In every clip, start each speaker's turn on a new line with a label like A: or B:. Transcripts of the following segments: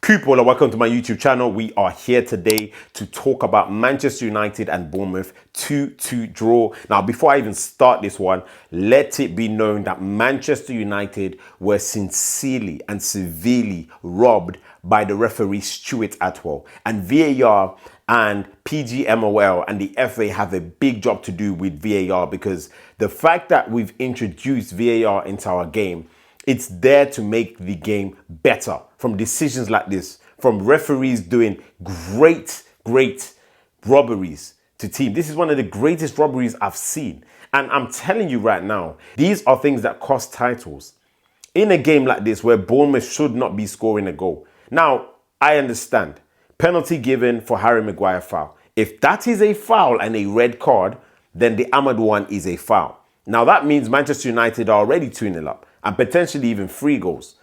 A: People, welcome to my YouTube channel. We are here today to talk about Manchester United and Bournemouth 2-2 draw. Now, before I even start this one, let it be known that Manchester United were sincerely and severely robbed by the referee Stuart Atwell. And VAR and PGMOL and the FA have a big job to do with VAR, because the fact that we've introduced VAR into our game, it's there to make the game better from decisions like this, from referees doing great robberies to team. This is one of the greatest robberies I've seen. And I'm telling you right now, these are things that cost titles. In a game like this where Bournemouth should not be scoring a goal. Now, I understand. Penalty given for Harry Maguire foul. If that is a foul and a red card, then the Ahmad one is a foul. Now that means Manchester United are already 2-0 up and potentially even 3 goals.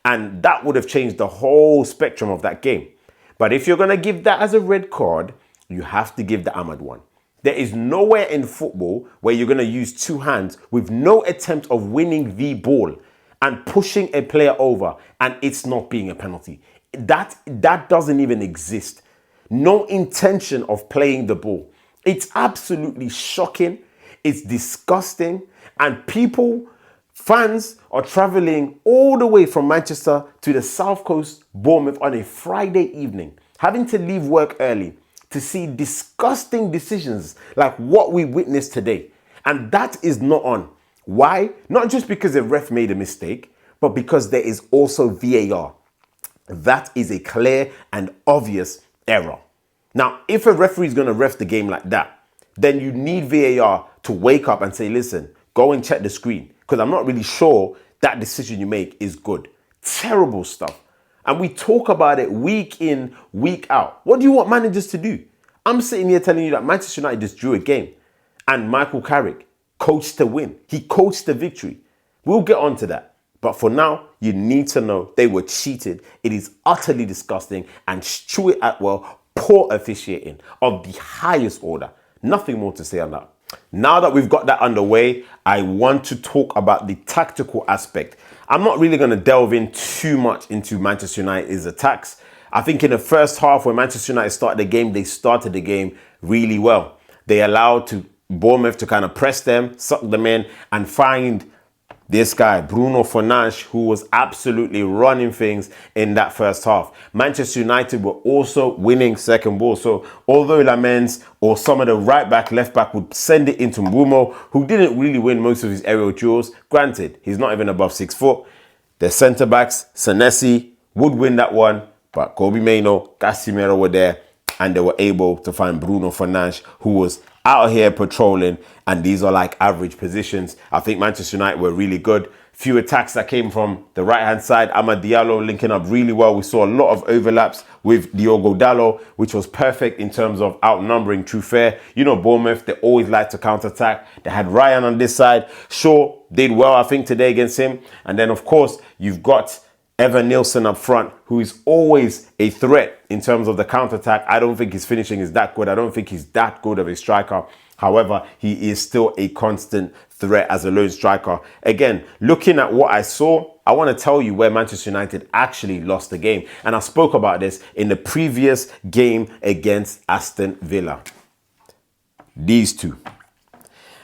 A: And that would have changed the whole spectrum of that game. But if you're going to give that as a red card, you have to give the Ahmad one. There is nowhere in football where you're going to use 2 hands with no attempt of winning the ball and pushing a player over and it's not being a penalty. That doesn't even exist. No intention of playing the ball. It's absolutely shocking. It's disgusting. And fans are traveling all the way from Manchester to the South Coast, Bournemouth, on a Friday evening, having to leave work early to see disgusting decisions like what we witnessed today. And that is not on. Why? Not just because the ref made a mistake, but because there is also VAR. That is a clear and obvious error. Now, if a referee is going to ref the game like that, then you need VAR to wake up and say, listen, go and check the screen, because I'm not really sure that decision you make is good. Terrible stuff. And we talk about it week in, week out. What do you want managers to do? I'm sitting here telling you that Manchester United just drew a game and Michael Carrick coached the win. He coached the victory. We'll get on to that. But for now, you need to know they were cheated. It is utterly disgusting. And Stuart Atwell, poor officiating of the highest order. Nothing more to say on that. Now that we've got that underway, I want to talk about the tactical aspect. I'm not really going to delve in too much into Manchester United's attacks. I think in the first half, when Manchester United started the game, they started the game really well. They allowed Bournemouth to kind of press them, suck them in, and find this guy, Bruno Fernandes, who was absolutely running things in that first half. Manchester United were also winning second ball. So although Lamens or some of the right back, left back would send it into Mbumo, who didn't really win most of his aerial duels. Granted, he's not even above 6 foot. The centre backs, Senesi, would win that one. But Kobe Mainoo, Casemiro were there, and they were able to find Bruno Fernandes, who was out here patrolling, and these are like average positions. I think Manchester United were really good. Few attacks that came from the right-hand side. Amad Diallo linking up really well. We saw a lot of overlaps with Diogo Dalot, which was perfect in terms of outnumbering True Fair. You know, Bournemouth, they always like to counter-attack. They had Ryan on this side. Shaw did well, I think, today against him. And then, of course, you've got Evan Nielsen up front, who is always a threat in terms of the counter-attack. I don't think his finishing is that good. I don't think he's that good of a striker. However, he is still a constant threat as a lone striker. Again, looking at what I saw, I want to tell you where Manchester United actually lost the game. And I spoke about this in the previous game against Aston Villa. These two.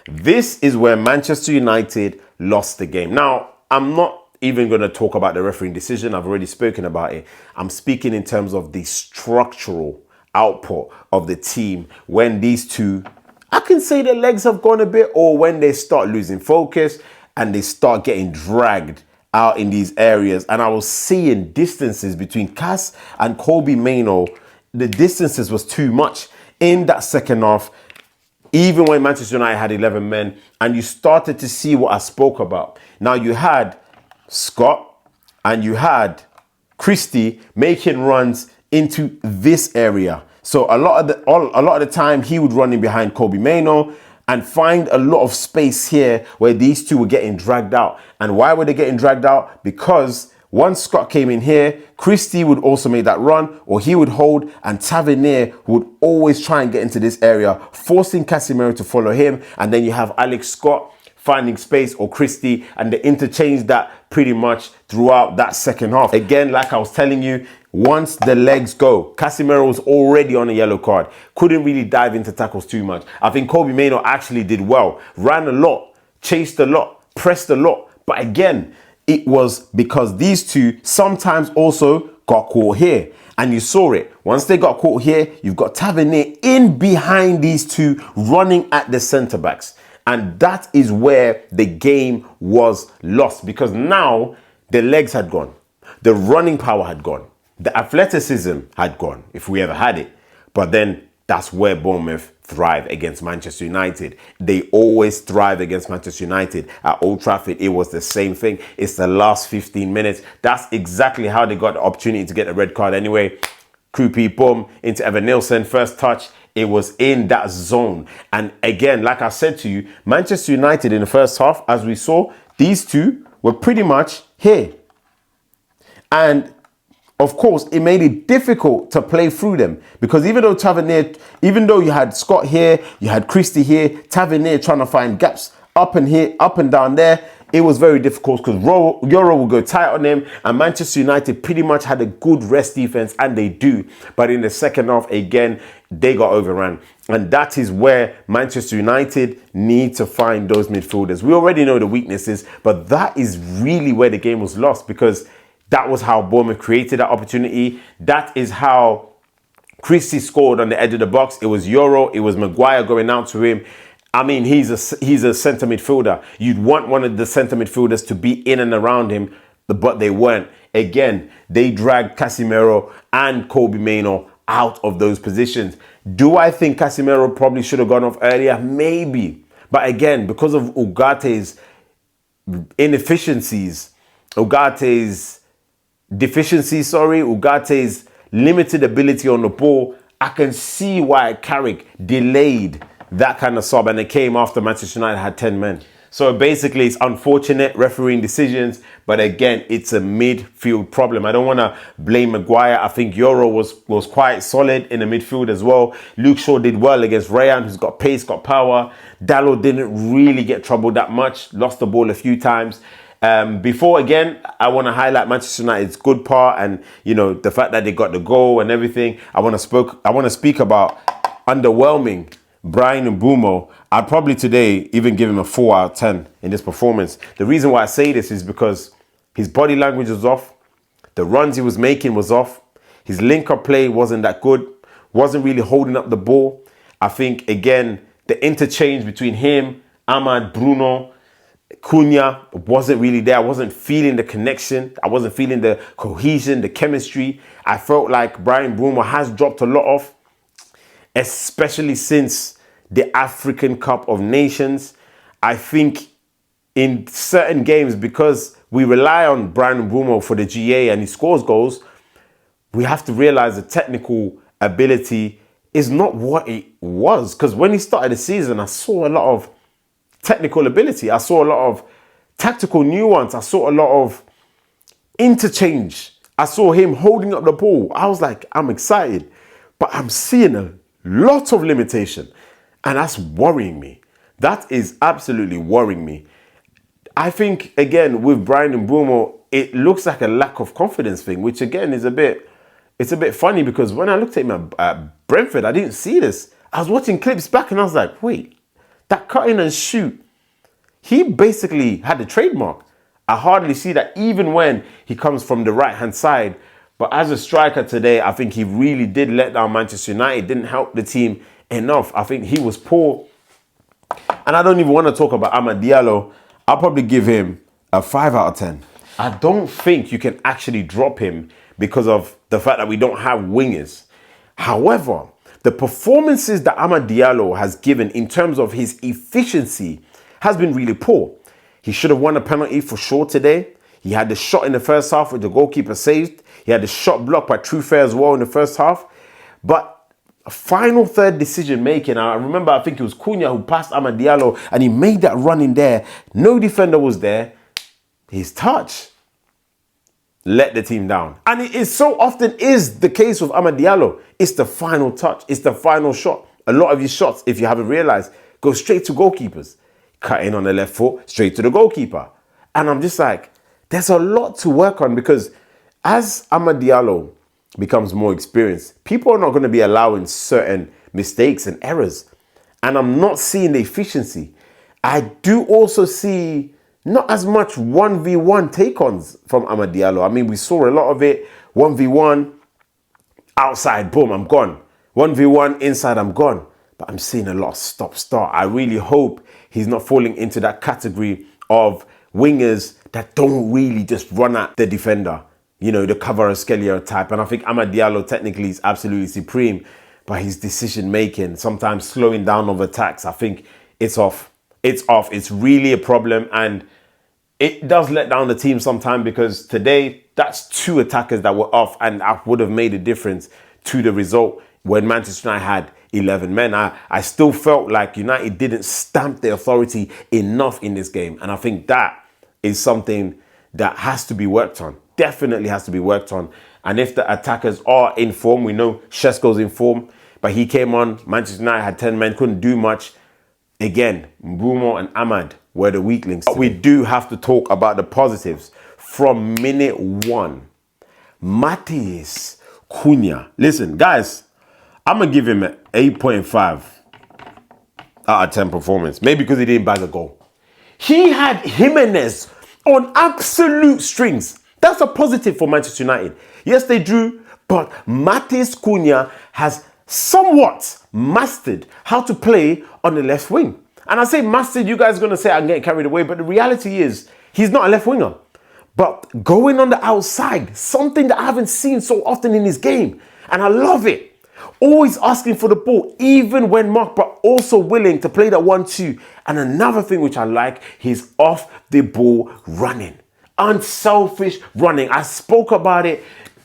A: This is where Manchester United lost the game. Now, I'm not even going to talk about the refereeing decision. I've already spoken about it. I'm speaking in terms of the structural output of the team when these two, I can say their legs have gone a bit, or when they start losing focus and they start getting dragged out in these areas. And I was seeing distances between Cass and Kobe Mainoo. The distances was too much in that second half, even when Manchester United had 11 men, and you started to see what I spoke about. Now you had Scott and you had Christie making runs into this area. So a lot of the time he would run in behind Kobe Mainoo and find a lot of space here where these two were getting dragged out. And why were they getting dragged out? Because once Scott came in here, Christie would also make that run, or he would hold, and Tavernier would always try and get into this area, forcing Casemiro to follow him. And then you have Alex Scott finding space, or Christie, and they interchanged that pretty much throughout that second half. Again, like I was telling you, once the legs go, Casemiro was already on a yellow card. Couldn't really dive into tackles too much. I think Kobe Mainoo actually did well. Ran a lot, chased a lot, pressed a lot. But again, it was because these two sometimes also got caught here. And you saw it. Once they got caught here, you've got Tavernier in behind these two running at the centre-backs. And that is where the game was lost, because now the legs had gone. The running power had gone. The athleticism had gone, if we ever had it. But then that's where Bournemouth thrive against Manchester United. They always thrive against Manchester United. At Old Trafford, it was the same thing. It's the last 15 minutes. That's exactly how they got the opportunity to get a red card anyway. Krupi, boom, into Evan Nielsen, first touch. It was in that zone. And again, like I said to you, Manchester United in the first half, as we saw, these two were pretty much here. And of course, it made it difficult to play through them, because even though you had Scott here, you had Christie here, Tavernier trying to find gaps up and here, up and down there, it was very difficult because Euro will go tight on them, and Manchester United pretty much had a good rest defense, and they do. But in the second half, again, they got overrun. And that is where Manchester United need to find those midfielders. We already know the weaknesses, but that is really where the game was lost, because that was how Bournemouth created that opportunity. That is how Christie scored on the edge of the box. It was Euro. It was Maguire going out to him. I mean, he's a centre midfielder. You'd want one of the centre midfielders to be in and around him, but they weren't. Again, they dragged Casemiro and Kobe Mainoo out of those positions. Do I think Casemiro probably should have gone off earlier? Maybe. But again, because of Ugate's inefficiencies, Ugate's limited ability on the ball, I can see why Carrick delayed that kind of sub, and it came after Manchester United had 10 men. So basically, it's unfortunate refereeing decisions, but again, it's a midfield problem. I don't want to blame Maguire. I think Euro was quite solid in the midfield as well. Luke Shaw did well against Rayan, who's got pace, got power. Dalot didn't really get troubled that much, lost the ball a few times. Before, again, I want to highlight Manchester United's good part, and you know, the fact that they got the goal and everything. I want to speak about underwhelming Bryan Mbeumo. I'd probably today even give him a 4 out of 10 in this performance. The reason why I say this is because his body language was off, the runs he was making was off, his link-up play wasn't that good, wasn't really holding up the ball. I think, again, the interchange between him, Ahmad, Bruno, Cunha wasn't really there. I wasn't feeling the connection. I wasn't feeling the cohesion, the chemistry. I felt like Bryan Mbeumo has dropped a lot off, especially since the African Cup of Nations. I think in certain games, because we rely on Bryan Mbeumo for the GA and he scores goals, we have to realize the technical ability is not what it was. Because when he started the season, I saw a lot of technical ability. I saw a lot of tactical nuance. I saw a lot of interchange. I saw him holding up the ball. I was like, I'm excited, but I'm seeing a lot of limitation, and that's worrying me. That is absolutely worrying me. I think, again, with Bryan Mbeumo, it looks like a lack of confidence thing, which again is it's a bit funny, because when I looked at him at Brentford, I didn't see this. I was watching clips back and I was like, wait, that cut in and shoot, he basically had the trademark. I hardly see that even when he comes from the right-hand side. But as a striker today, I think he really did let down Manchester United, didn't help the team enough. I think he was poor. And I don't even want to talk about Amad Diallo. I'll probably give him a 5 out of 10. I don't think you can actually drop him because of the fact that we don't have wingers. However, the performances that Amad Diallo has given in terms of his efficiency has been really poor. He should have won a penalty for sure today. He had the shot in the first half which the goalkeeper saved. He had the shot blocked by Truffert as well in the first half. But final third decision making, I remember, I think it was Cunha who passed Amad Diallo and he made that run in there. No defender was there. His touch let the team down. And it is so often is the case with Amad Diallo. It's the final touch. It's the final shot. A lot of his shots, if you haven't realized, go straight to goalkeepers. Cut in on the left foot, straight to the goalkeeper. And I'm just like, there's a lot to work on, because as Amad Diallo becomes more experienced, people are not going to be allowing certain mistakes and errors. And I'm not seeing the efficiency. I do also see not as much 1v1 take-ons from Amad Diallo. I mean, we saw a lot of it. 1v1, outside, boom, I'm gone. 1v1, inside, I'm gone. But I'm seeing a lot of stop-start. I really hope he's not falling into that category of wingers that don't really just run at the defender. You know, the Kvaratskhelia type. And I think Amad Diallo technically is absolutely supreme. But his decision-making, sometimes slowing down of attacks, I think it's off. It's off. It's really a problem. And it does let down the team sometimes, because today, that's 2 attackers that were off, and that would have made a difference to the result when Manchester United had 11 men. I still felt like United didn't stamp their authority enough in this game. And I think that is something that has to be worked on. Definitely has to be worked on. And if the attackers are in form, we know Šeško's in form, but he came on, Manchester United had 10 men, couldn't do much. Again, Bruno and Amad were the weak links. But we do have to talk about the positives. From minute 1, Matheus Cunha. Listen, guys, I'm going to give him an 8.5 out of 10 performance. Maybe because he didn't bag a goal. He had Jimenez on absolute strings. That's a positive for Manchester United. Yes, they drew, but Matheus Cunha has somewhat mastered how to play on the left wing. And I say mastered, you guys are going to say I'm getting carried away, but the reality is he's not a left winger. But going on the outside, something that I haven't seen so often in his game. And I love it. Always asking for the ball, even when marked, but also willing to play that 1-2. And another thing which I like, he's off the ball running. Unselfish running. I spoke about it.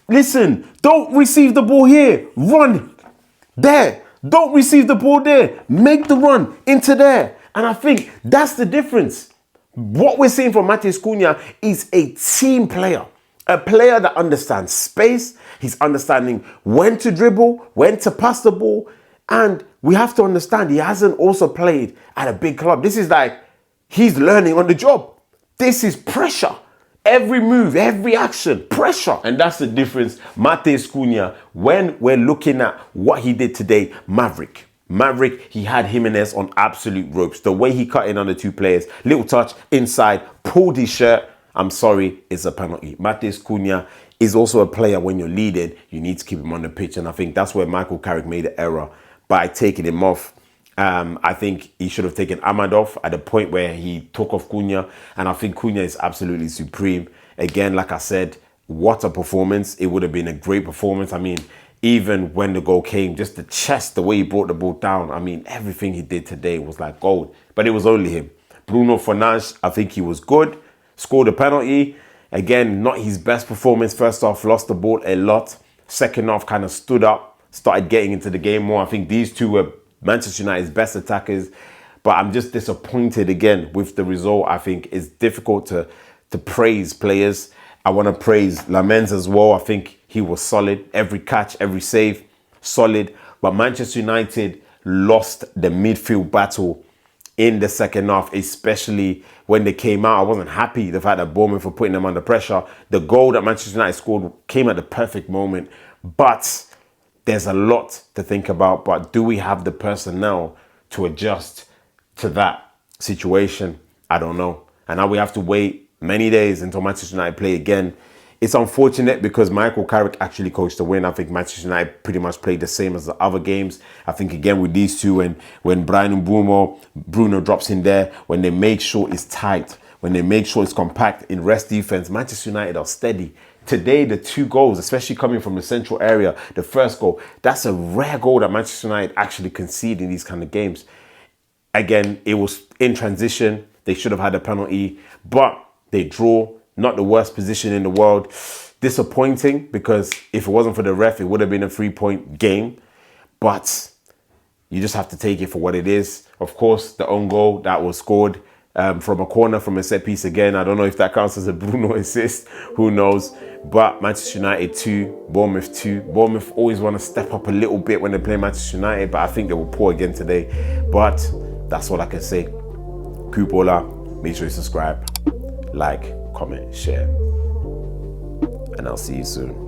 A: Listen, don't receive the ball here. Run there. Don't receive the ball there. Make the run into there. And I think that's the difference. What we're seeing from Matheus Cunha is a team player. A player that understands space. He's understanding when to dribble, when to pass the ball. And we have to understand he hasn't also played at a big club. This is like he's learning on the job. This is pressure. Every move, every action, pressure. And that's the difference. Matheus Cunha, when we're looking at what he did today, Maverick, he had Jimenez on absolute ropes. The way he cut in on the 2 players, little touch, inside, pulled his shirt. I'm sorry, it's a penalty. Matheus Cunha is also a player when you're leading, you need to keep him on the pitch. And I think that's where Michael Carrick made an error by taking him off. I think he should have taken Amad off at the point where he took off Cunha. And I think Cunha is absolutely supreme. Again, like I said, what a performance. It would have been a great performance. I mean, even when the goal came, just the chest, the way he brought the ball down. I mean, everything he did today was like gold. But it was only him. Bruno Fernandes, I think he was good. Scored a penalty. Again, not his best performance. First half, lost the ball a lot. Second half, kind of stood up, started getting into the game more. I think these 2 were Manchester United's best attackers. But I'm just disappointed again with the result. I think it's difficult to praise players. I want to praise Lamens as well. I think he was solid. Every catch, every save, solid. But Manchester United lost the midfield battle in the second half, especially when they came out. I wasn't happy the fact that Bournemouth were putting them under pressure. The goal that Manchester United scored came at the perfect moment. But there's a lot to think about. But do we have the personnel to adjust to that situation? I don't know. And now we have to wait many days until Manchester United play again. It's unfortunate because Michael Carrick actually coached the win. I think Manchester United pretty much played the same as the other games. I think again with these 2, when Brian Bruno drops in there, when they make sure it's tight, when they make sure it's compact in rest defense, Manchester United are steady. Today, the 2 goals, especially coming from the central area, the first goal, that's a rare goal that Manchester United actually concede in these kind of games. Again, it was in transition. They should have had a penalty, but they draw. Not the worst position in the world. Disappointing because if it wasn't for the ref, it would have been a 3-point game. But you just have to take it for what it is. Of course, the own goal that was scored from a corner, from a set piece again. I don't know if that counts as a Bruno assist. Who knows? But Manchester United 2, Bournemouth 2. Bournemouth always want to step up a little bit when they play Manchester United, but I think they will poor again today. But that's all I can say. Kupola, make sure you subscribe, like, comment, share, and I'll see you soon.